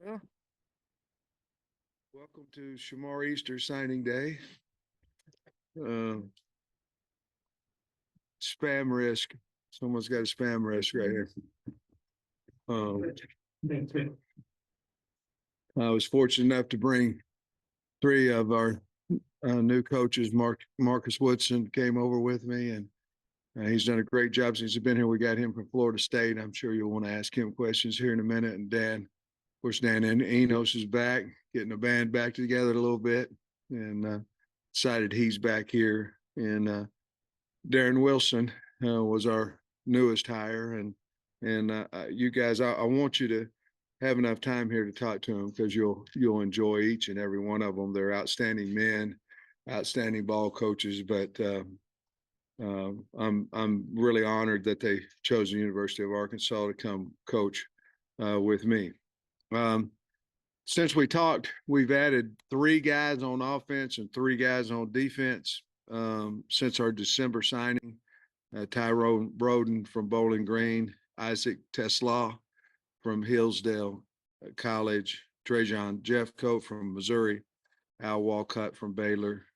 Well, welcome to Shamar Easter signing day. Uh, Spam risk. Someone's got a spam risk right here. Um, I was fortunate enough to bring three of our new coaches. Marcus Woodson came over with me, and he's done a great job since he's been here. We got him from Florida State. I'm sure you'll want to ask him questions here in a minute. And Dan, of course, Dan and Enos is back, getting the band back together a little bit, and excited he's back here. And Darren Wilson was our newest hire, and you guys, I want you to have enough time here to talk to them because you'll enjoy each and every one of them. They're outstanding men, outstanding ball coaches, but I'm really honored that they chose the University of Arkansas to come coach with me. Since we talked, we've added 3 guys on offense and 3 guys on defense since our December signing. Tyrone Broden from Bowling Green, Isaac Tesla from Hillsdale College, Trajan Jeffcoat from Missouri, Al Walcott from Baylor,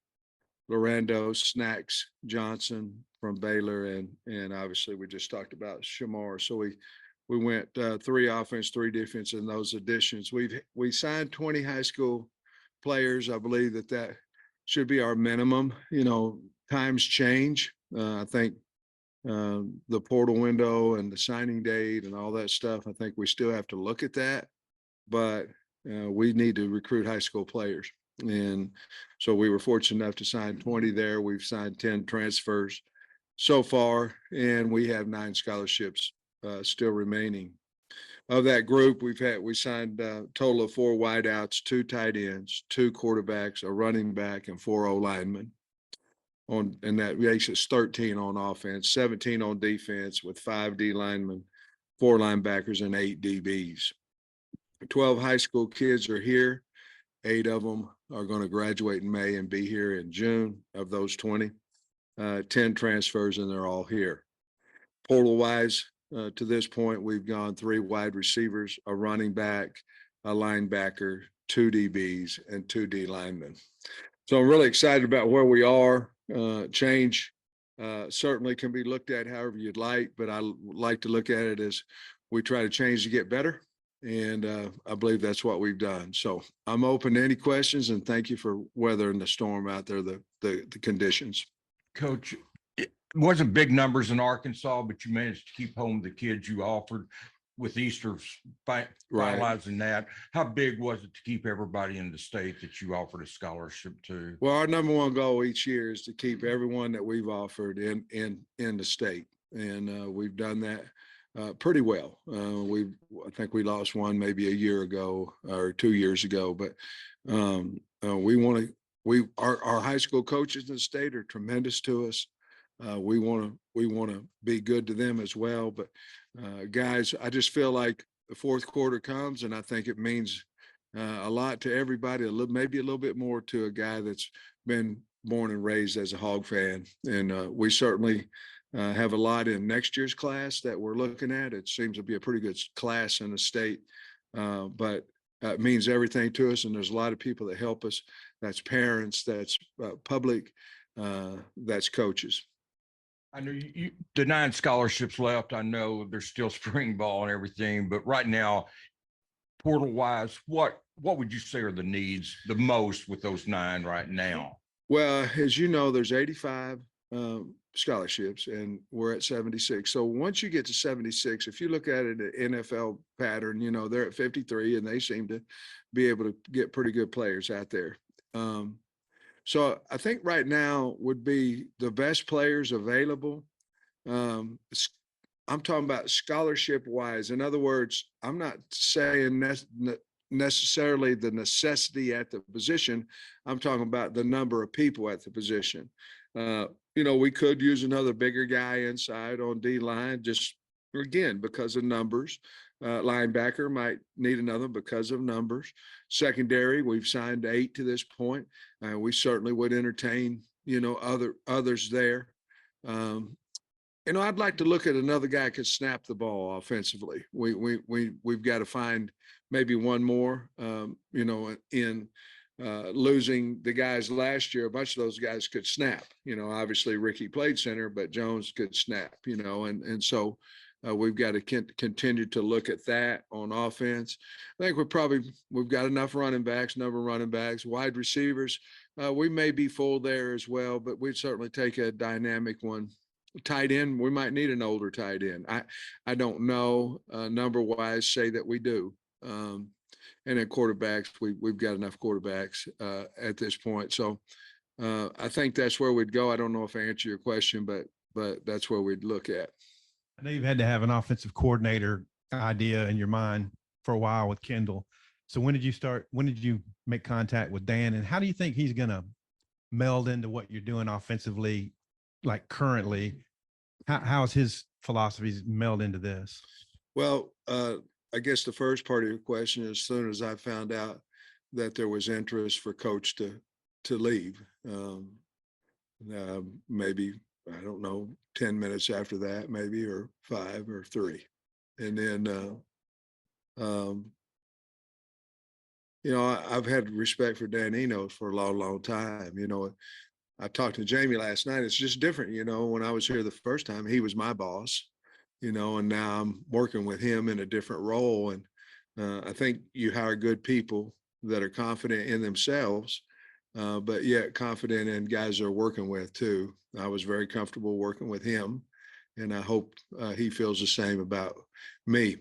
Lorando Snacks Johnson from Baylor, and obviously we just talked about Shamar. So we went 3 offense, 3 defense in those additions. We signed 20 high school players. I believe that should be our minimum. You know, times change. I think the portal window and the signing date and all that stuff, I think we still have to look at that, but we need to recruit high school players. And so we were fortunate enough to sign 20 there. We've signed 10 transfers so far, and we have 9 scholarships still remaining. Of that group, we signed a total of 4 wideouts, 2 tight ends, 2 quarterbacks, a running back, and 4 O-linemen. And that makes us 13 on offense, 17 on defense with 5 D linemen, 4 linebackers, and 8 DBs. 12 high school kids are here. 8 of them are going to graduate in May and be here in June of those 20. 10 transfers, and they're all here. Portal-wise, to this point, we've gone 3 wide receivers, a running back, a linebacker, 2 DBs, and 2 D linemen. So I'm really excited about where we are. Change certainly can be looked at however you'd like, but I like to look at it as we try to change to get better. And I believe that's what we've done. So I'm open to any questions, and thank you for weathering the storm out there, the conditions. Coach, it wasn't big numbers in Arkansas, but you managed to keep home the kids you offered with Easter finalizing that. How big was it to keep everybody in the state that you offered a scholarship to? Well, our number one goal each year is to keep everyone that we've offered in the state, and we've done that pretty well. I think we lost one maybe a year ago or 2 years ago, but our high school coaches in the state are tremendous to us. We want to be good to them as well. But guys, I just feel like the fourth quarter comes, and I think it means a lot to everybody. Maybe a little bit more to a guy that's been born and raised as a Hog fan, and we certainly have a lot in next year's class that we're looking at. It seems to be a pretty good class in the state, but it means everything to us. And there's a lot of people that help us. That's parents, that's public, that's coaches. I know the 9 scholarships left. I know there's still spring ball and everything, but right now, portal wise, what would you say are the needs the most with those 9 right now? Well, as you know, there's 85 scholarships, and we're at 76. So once you get to 76, if you look at it, the NFL pattern, you know, they're at 53, and they seem to be able to get pretty good players out there. So I think right now would be the best players available. I'm talking about scholarship wise. In other words, I'm not saying necessarily the necessity at the position. I'm talking about the number of people at the position. You know, we could use another bigger guy inside on D line, just again, because of numbers. Linebacker might need another because of numbers. Secondary, we've signed 8 to this point. We certainly would entertain, you know, others there. I'd like to look at another guy could snap the ball offensively. We've got to find maybe one more. In losing the guys last year, a bunch of those guys could snap. Obviously Ricky played center, but Jones could snap. And so we've got to continue to look at that on offense. I think we've got enough running backs, wide receivers. We may be full there as well, but we'd certainly take a dynamic one. Tight end, we might need an older tight end. I don't know number wise, say that we do. And then quarterbacks, we've got enough quarterbacks at this point. So I think that's where we'd go. I don't know if I answer your question, but that's where we'd look at. I know you've had to have an offensive coordinator idea in your mind for a while with Kendall. So when did you make contact with Dan, and how do you think he's going to meld into what you're doing offensively, like currently? How's his philosophies meld into this? Well, I guess the first part of your question, as soon as I found out that there was interest for coach to leave, maybe, I don't know, 10 minutes after that, maybe, or 5 or 3. And then, I've had respect for Dan Enos for a long, long time. I talked to Jamie last night. It's just different. When I was here the first time, he was my boss, and now I'm working with him in a different role. And I think you hire good people that are confident in themselves, but yet confident in guys they're working with too. I was very comfortable working with him, and I hope he feels the same about me.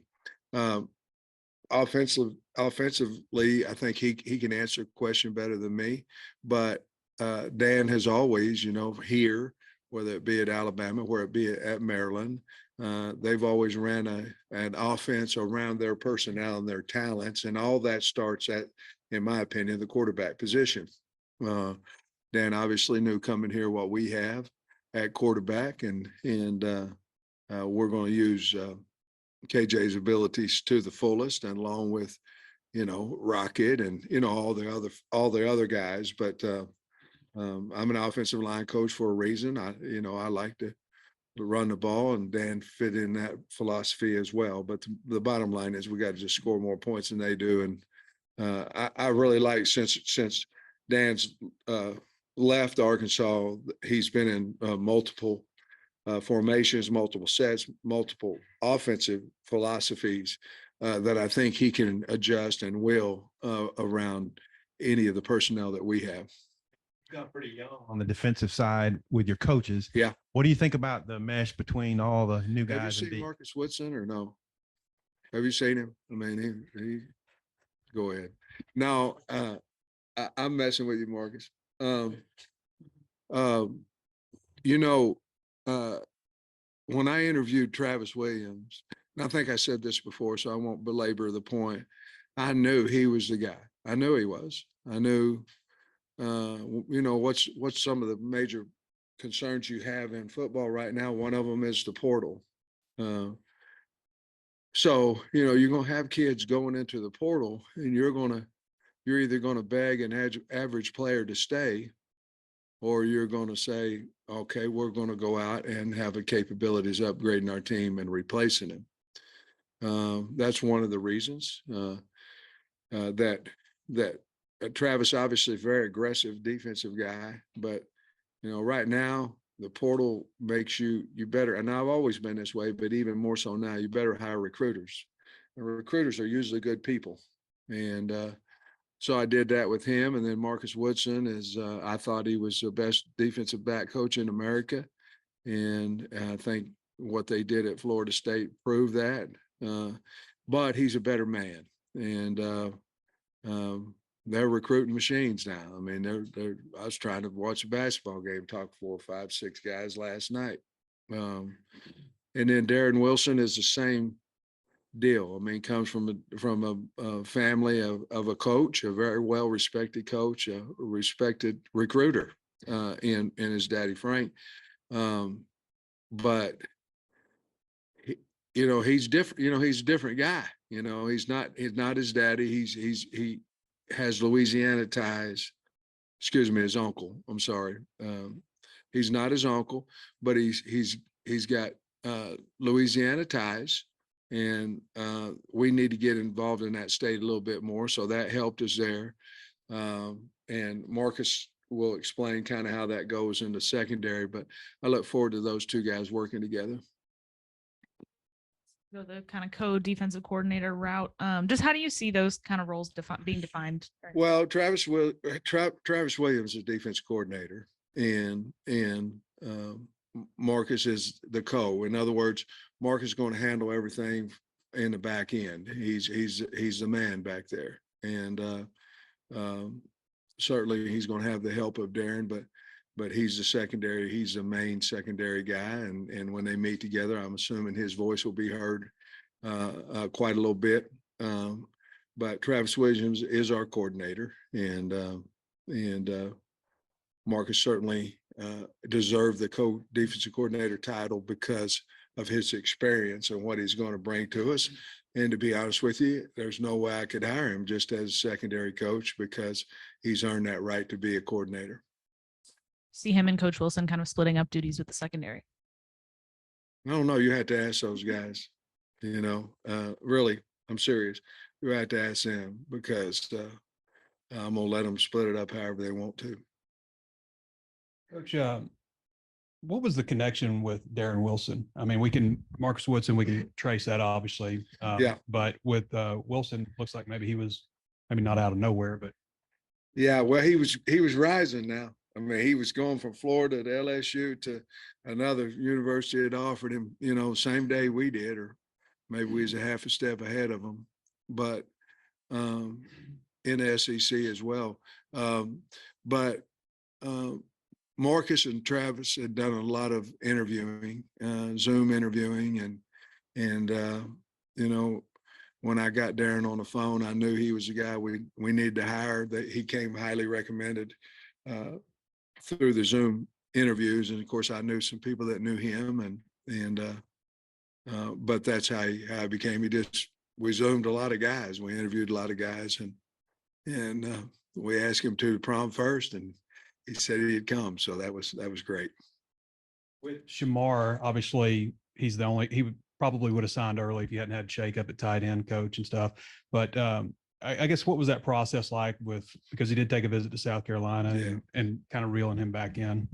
Offensively, I think he can answer a question better than me, but Dan has always, here, whether it be at Alabama, where it be at Maryland, they've always ran an offense around their personnel and their talents, and all that starts at, in my opinion, the quarterback position. Dan obviously knew coming here what we have at quarterback, and we're going to use KJ's abilities to the fullest, and along with, Rocket and all the other guys, but. I'm an offensive line coach for a reason. I like to run the ball, and Dan fit in that philosophy as well. But the bottom line is we got to just score more points than they do. And I really like, since Dan's left Arkansas, he's been in multiple formations, multiple sets, multiple offensive philosophies that I think he can adjust and will around any of the personnel that we have. Got pretty young on the defensive side with your coaches. Yeah. What do you think about the mesh between all the new guys? Have you seen Marcus Woodson or no? Have you seen him? I mean, he go ahead. No, I'm messing with you, Marcus. When I interviewed Travis Williams, and I think I said this before, so I won't belabor the point. I knew he was the guy. I knew he was. I knew. What's some of the major concerns you have in football right now? One of them is the portal. So, you're going to have kids going into the portal, and you're either going to beg an average player to stay, or you're going to say, okay, we're going to go out and have the capabilities upgrading our team and replacing him. That's one of the reasons that Travis, obviously a very aggressive defensive guy, but right now the portal makes you better. And I've always been this way, but even more so now, you better hire recruiters. And recruiters are usually good people. And so I did that with him. And then Marcus Woodson is, I thought he was the best defensive back coach in America. And I think what they did at Florida State proved that. But he's a better man. And they're recruiting machines now. I mean, I was trying to watch a basketball game, talk 4, 5, 6 guys last night. And then Darren Wilson is the same deal. I mean, comes from a family of a coach, a very well-respected coach, a respected recruiter in his daddy, Frank. But he's different. He's a different guy. He's not his daddy. He has Louisiana ties. Excuse me, his uncle. I'm sorry. He's not his uncle, but he's he's got Louisiana ties, and we need to get involved in that state a little bit more. So that helped us there. And Marcus will explain kind of how that goes in the secondary, but I look forward to those two guys working together. Go the kind of co-defensive coordinator route. Just how do you see those kind of roles being defined? Well, Travis Williams is defense coordinator, and Marcus is the co. In other words, Marcus is going to handle everything in the back end. He's the man back there, and certainly he's going to have the help of Darren, but he's the secondary. He's the main secondary guy, and when they meet together, I'm assuming his voice will be heard quite a little bit. But Travis Williams is our coordinator, and Marcus certainly deserved the co-defensive coordinator title because of his experience and what he's going to bring to us. And to be honest with you, there's no way I could hire him just as a secondary coach because he's earned that right to be a coordinator. See him and Coach Wilson kind of splitting up duties with the secondary. I don't know. You had to ask those guys, really, I'm serious. You had to ask them because I'm going to let them split it up however they want to. Coach, what was the connection with Darren Wilson? I mean, Marcus Woodson, we can trace that obviously. Yeah. But with Wilson, looks like maybe he was maybe not out of nowhere, but. Yeah, well, he was rising now. I mean, he was going from Florida to LSU to another university that offered him, same day we did, or maybe we was a half a step ahead of him, but in the SEC as well. But Marcus and Travis had done a lot of interviewing, Zoom interviewing, and when I got Darren on the phone, I knew he was the guy we needed to hire. That he came highly recommended through the Zoom interviews, and of course, I knew some people that knew him, but that's how I became. We Zoomed a lot of guys. We interviewed a lot of guys, and we asked him to the prom first, and he said he'd come. So that was great. With Shamar, obviously, he probably would have signed early if you hadn't had shake up at tight end coach and stuff. But I guess what was that process like because he did take a visit to South Carolina and kind of reeling him back in?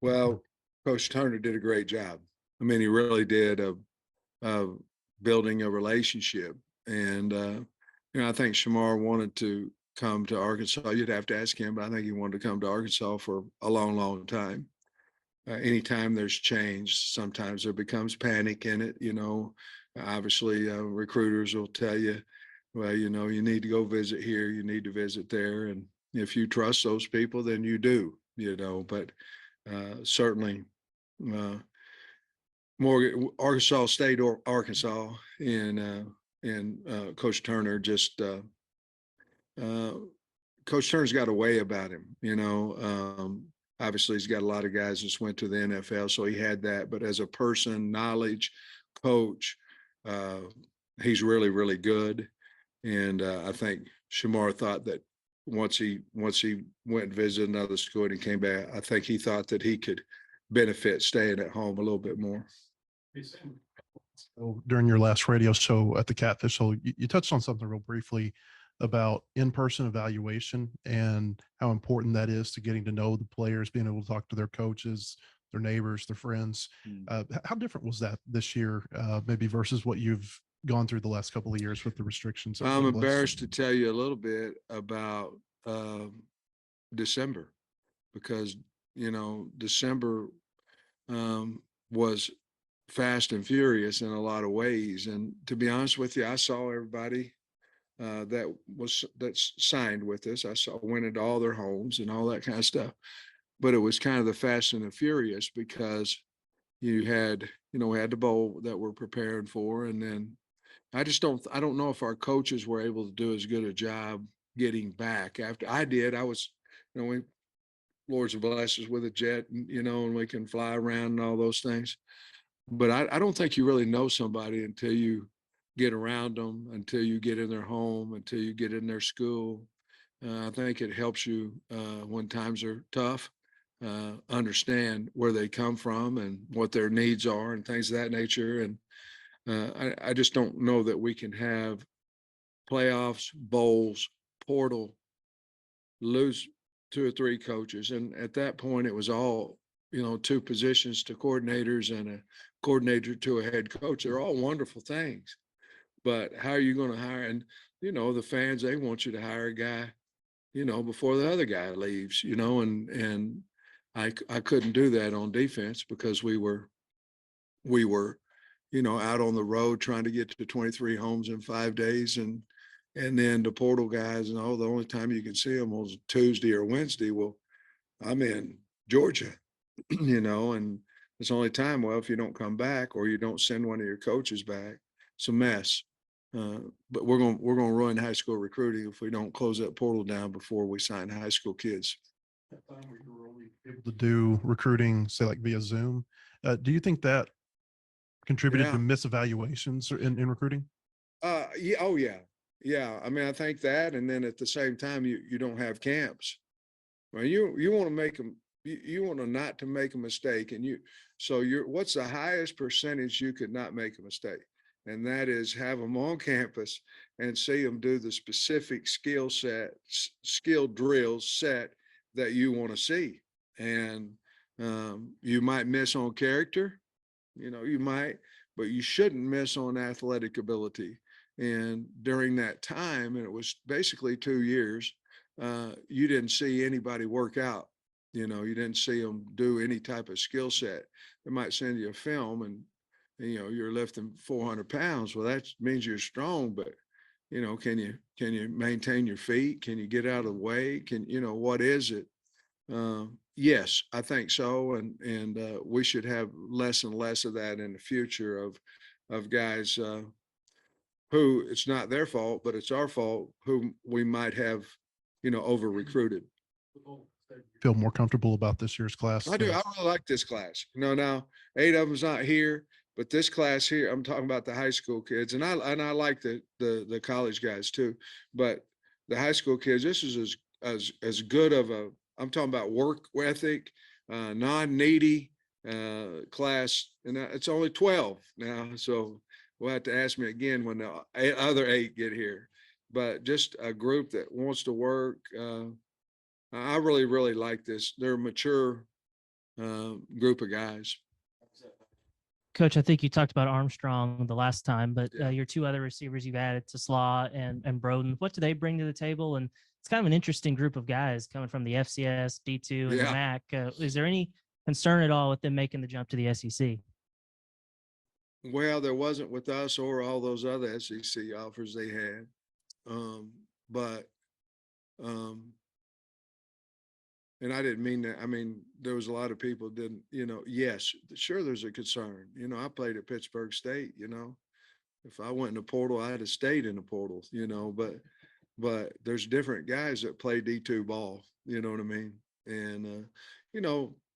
Well, Coach Turner did a great job. I mean, he really did of building a relationship. And, I think Shamar wanted to come to Arkansas. You'd have to ask him, but I think he wanted to come to Arkansas for a long, long time. Anytime there's change, sometimes there becomes panic in it. Obviously recruiters will tell you, well, you need to go visit here, you need to visit there. And if you trust those people, then you do, but certainly Arkansas State or Arkansas and Coach Turner Coach Turner's got a way about him, obviously he's got a lot of guys that went to the NFL, so he had that, but as a person, knowledge, coach, he's really, really good. And I think Shamar thought that once he went and visited another school and he came back, I think he thought that he could benefit staying at home a little bit more. During your last radio show at the Catfish Show, you touched on something real briefly about in-person evaluation and how important that is to getting to know the players, being able to talk to their coaches, their neighbors, their friends. How different was that this year, maybe versus what you've gone through the last couple of years with the restrictions? I'm embarrassed to tell you a little bit about December, because December was fast and furious in a lot of ways. And to be honest with you, I saw everybody that's signed with us. Went into all their homes and all that kind of stuff. But it was kind of the fast and the furious because you had, we had the bowl that we're preparing for. And then I don't know if our coaches were able to do as good a job getting back after I did. I was, we Lord's blessed us with a jet, and we can fly around and all those things. But I don't think you really know somebody until you get around them, until you get in their home, until you get in their school. I think it helps you when times are tough. understand where they come from and what their needs are and things of that nature. And I just don't know that we can have playoffs, bowls, portal, lose 2 or 3 coaches. And at that point, it was all, 2 positions to coordinators and a coordinator to a head coach. They're all wonderful things. But how are you going to hire? And, the fans, they want you to hire a guy, before the other guy leaves, and I couldn't do that on defense because we were, out on the road trying to get to 23 homes in 5 days. And then the portal guys, the only time you can see them was Tuesday or Wednesday. Well, I'm in Georgia, and it's the only time, well, if you don't come back or you don't send one of your coaches back, it's a mess. But we're going to ruin high school recruiting if we don't close that portal down before we sign high school kids. That time where you were only able to do recruiting, say like via Zoom, do you think that contributed Yeah. to misevaluations in recruiting? Yeah. Oh yeah. Yeah. I mean, I think that, and then at the same time, you don't have camps. Well, you want to make them, you want to not to make a mistake. And what's the highest percentage you could not make a mistake? And that is have them on campus and see them do the specific skill drills set that you want to see. And you might miss on character, you might, but you shouldn't miss on athletic ability. And during that time, and it was basically 2 years, you didn't see anybody work out. You didn't see them do any type of skill set. They might send you a film and, you're lifting 400 pounds. Well, that means you're strong, but, can you maintain your feet? Can you get out of the way? What is it? Yes, I think so. And we should have less and less of that in the future of guys, who it's not their fault, but it's our fault, who we might have, over recruited. Feel more comfortable about this year's class? I do. I really like this class. Now 8 of them's not here, but this class here, I'm talking about the high school kids, and I like the college guys too. But the high school kids, this is as good of a, I'm talking about work ethic, non-needy class, and it's only 12 now, so we'll have to ask me again when the other 8 get here. But just a group that wants to work. I really, really like this. They're a mature group of guys. Coach, I think you talked about Armstrong the last time, but Yeah. your 2 other receivers you've added to Slaw and Broden, what do they bring to the table? And it's kind of an interesting group of guys coming from the FCS, D2, and the Yeah. MAC. Is there any concern at all with them making the jump to the SEC? Well, there wasn't with us or all those other SEC offers they had. But and I didn't mean that. I mean, there was a lot of people didn't, yes, sure, there's a concern. I played at Pittsburgh State, if I went in the portal, I'd have stayed in the portal, but there's different guys that play D2 ball, you know what I mean? And,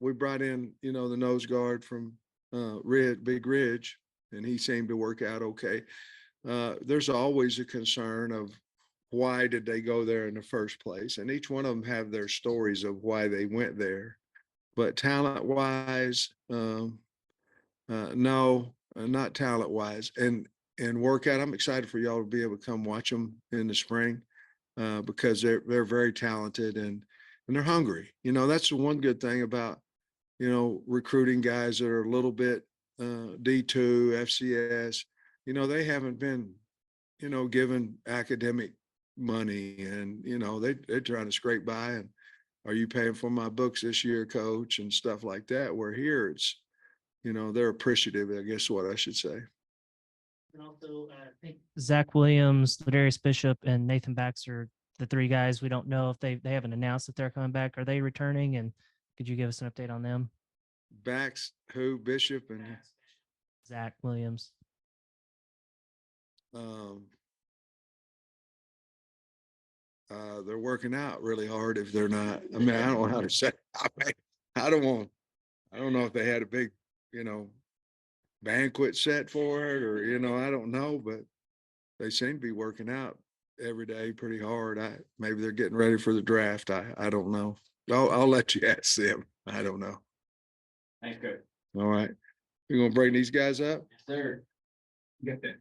we brought in, the nose guard from Big Ridge, and he seemed to work out okay. There's always a concern of, why did they go there in the first place? And each one of them have their stories of why they went there. But talent wise, no, not talent wise. And workout, I'm excited for y'all to be able to come watch them in the spring, because they're very talented and they're hungry. That's the one good thing about, recruiting guys that are a little bit D2, FCS. They haven't been, given academic money, and they're trying to scrape by, and are you paying for my books this year, coach, and stuff like that. Where here it's, they're appreciative, I guess what I should say. And also, I think Zach Williams, Ladarius Bishop, and Nathan Baxter, the 3 guys, we don't know if they haven't announced that they're coming back. Are they returning? And could you give us an update on them? Bax, who, Bishop, and Zach Williams. They're working out really hard if they're not. I mean, I don't know how to say. I don't know if they had a big, banquet set for it, or I don't know, but they seem to be working out every day pretty hard. Maybe they're getting ready for the draft. I don't know. I'll let you ask them. I don't know. Thanks, Coach. All right. We're gonna bring these guys up. Yes, sir. Got that.